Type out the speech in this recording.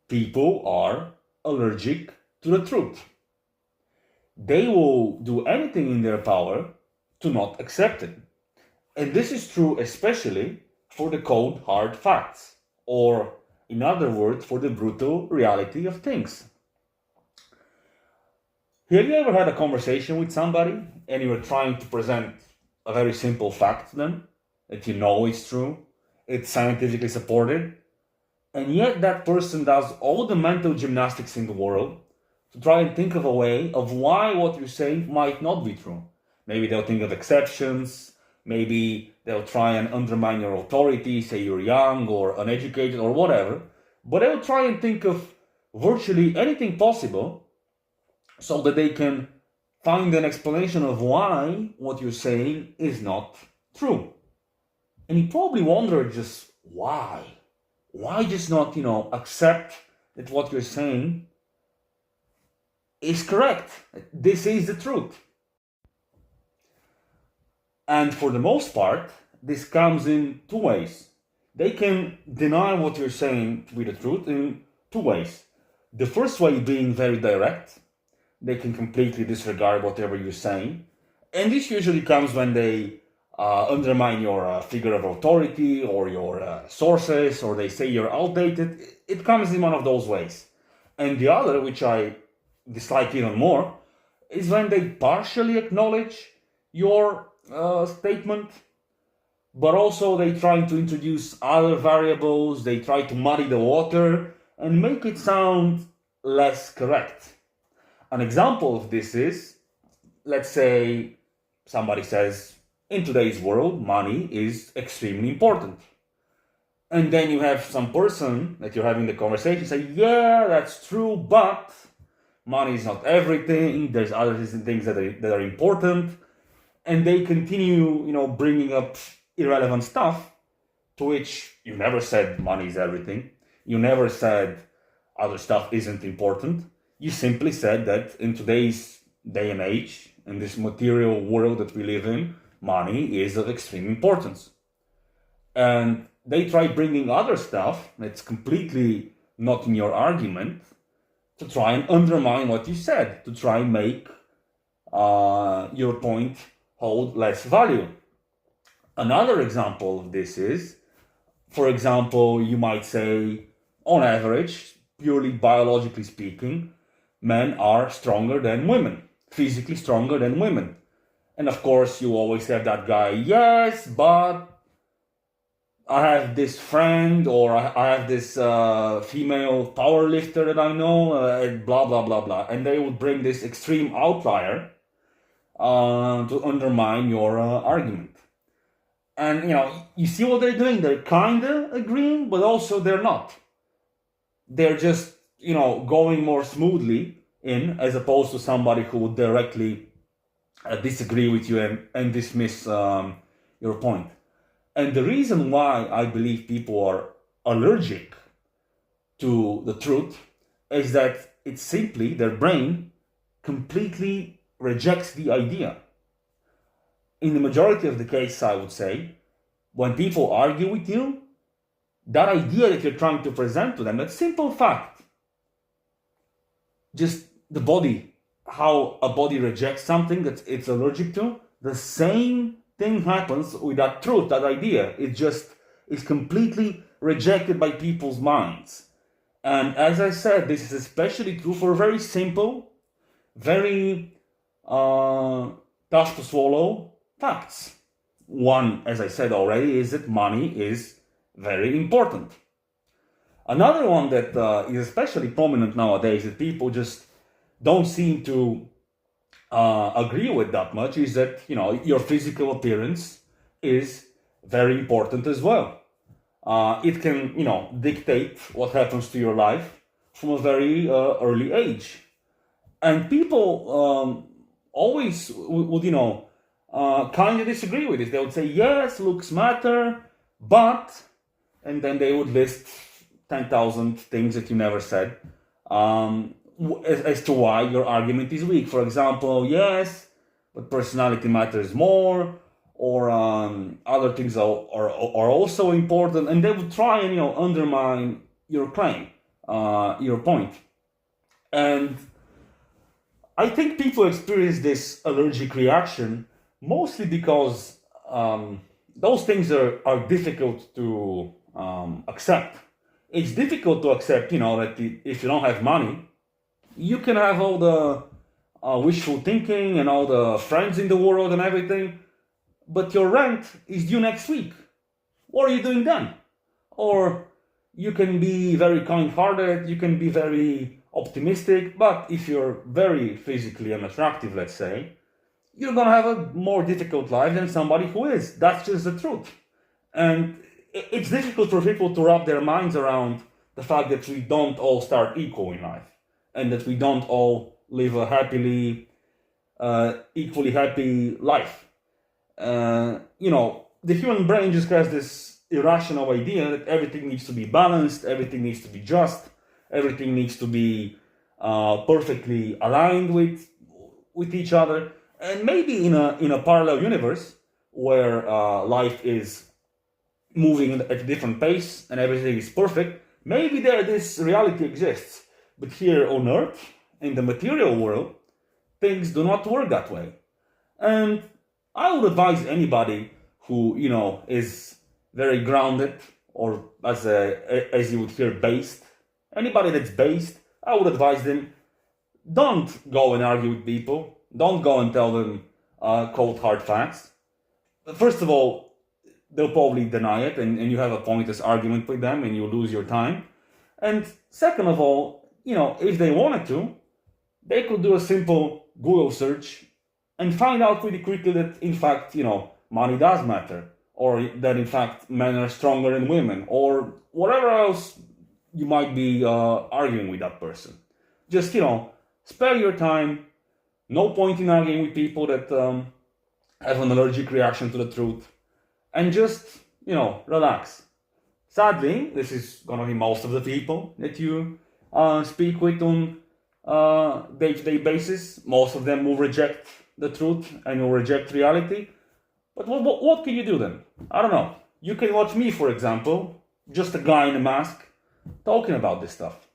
people are allergic to the truth. They will do anything in their power to not accept it. And this is true especially for the cold, hard facts, or in other words, for the brutal reality of things. Have you ever had a conversation with somebody and you were trying to present a very simple fact to them that you know is true, it's scientifically supported, and yet that person does all the mental gymnastics in the world to try and think of a way of why what you're saying might not be true? Maybe they'll think of exceptions, maybe they'll try and undermine your authority, say you're young or uneducated or whatever, but they'll try and think of virtually anything possible so that they can find an explanation of why what you're saying is not true. And you probably wonder just why? Why just not, accept that what you're saying is correct? This is the truth. And for the most part, this comes in two ways. They can deny what you're saying to be the truth in two ways. The first way being very direct. They can completely disregard whatever you're saying. And this usually comes when they undermine your figure of authority or your sources, or they say you're outdated. It comes in one of those ways. And the other, which I dislike even more, is when they partially acknowledge your statement, but also they try to introduce other variables, they try to muddy the water and make it sound less correct. An example of this is, let's say somebody says, in today's world, money is extremely important. And then you have some person that you're having the conversation say, yeah, that's true, but money is not everything. There's other things that are important. And they continue, bringing up irrelevant stuff, to which you never said money is everything. You never said other stuff isn't important. You simply said that in today's day and age, in this material world that we live in, money is of extreme importance. And they try bringing other stuff that's completely not in your argument to try and undermine what you said, to try and make your point hold less value. Another example of this is, for example, you might say, on average, purely biologically speaking, men are stronger than women, physically stronger than women. And of course, you always have that guy, yes, but I have this friend, or I have this female power lifter that I know, blah, blah, blah, blah. And they would bring this extreme outlier to undermine your argument. And, you see what they're doing? They're kind of agreeing, but also they're not. They're just, going more smoothly in, as opposed to somebody who would directly disagree with you and dismiss your point. And the reason why I believe people are allergic to the truth is that it's simply their brain completely rejects the idea. In the majority of the cases, I would say, when people argue with you, that idea that you're trying to present to them, that simple fact, just the body, how a body rejects something that it's allergic to, the same thing happens with that truth, that idea. It just is completely rejected by people's minds. And as I said, this is especially true for very simple, very tough to swallow facts. One, as I said already, is that money is very important. Another one that is especially prominent nowadays that people just don't seem to agree with that much is that, your physical appearance is very important as well. It can, dictate what happens to your life from a very early age. And people always would, kind of disagree with this. They would say, yes, looks matter, but, and then they would list 10,000 things that you never said as to why your argument is weak. For example, yes, but personality matters more, or other things are also important, and they would try and undermine your claim. your point. And I think people experience this allergic reaction mostly because those things are difficult to accept. It's difficult to accept, that if you don't have money, you can have all the wishful thinking and all the friends in the world and everything, but your rent is due next week. What are you doing then? Or you can be very kind-hearted, you can be very optimistic, but if you're very physically unattractive, let's say, you're gonna have a more difficult life than somebody who is. That's just the truth. And it's difficult for people to wrap their minds around the fact that we don't all start equal in life, and that we don't all live a equally happy life. The human brain just has this irrational idea that everything needs to be balanced, everything needs to be just, everything needs to be perfectly aligned with each other. And maybe in a parallel universe where life is moving at a different pace and everything is perfect, maybe this reality exists. But here on Earth, in the material world, things do not work that way. And I would advise anybody who, is very grounded, or as you would hear, based. Anybody that's based, I would advise them, don't go and argue with people. Don't go and tell them cold hard facts. First of all, they'll probably deny it, and you have a pointless argument with them, and you lose your time. And second of all, if they wanted to, they could do a simple Google search and find out pretty quickly that, in fact, money does matter, or that, in fact, men are stronger than women, or whatever else you might be arguing with that person. Just, spare your time. No point in arguing with people that have an allergic reaction to the truth. And just, relax. Sadly, this is going to be most of the people that you speak with on day-to-day basis. Most of them will reject the truth and will reject reality. But what can you do then? I don't know. You can watch me, for example, just a guy in a mask, talking about this stuff.